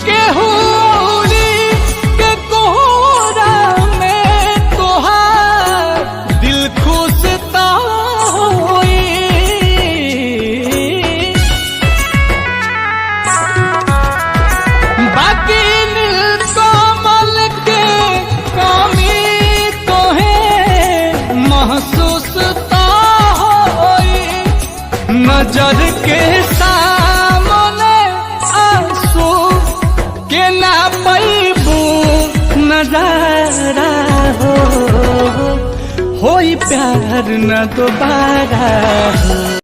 केहू औरी के कोहरा में तोहार दिल खुश ता होई। बाकी नीलकमल के कमी तोहे महसूस ता होई। नजर के सामने आंसू के ना पैबू नजारा होई प्यार न दोबारा हो।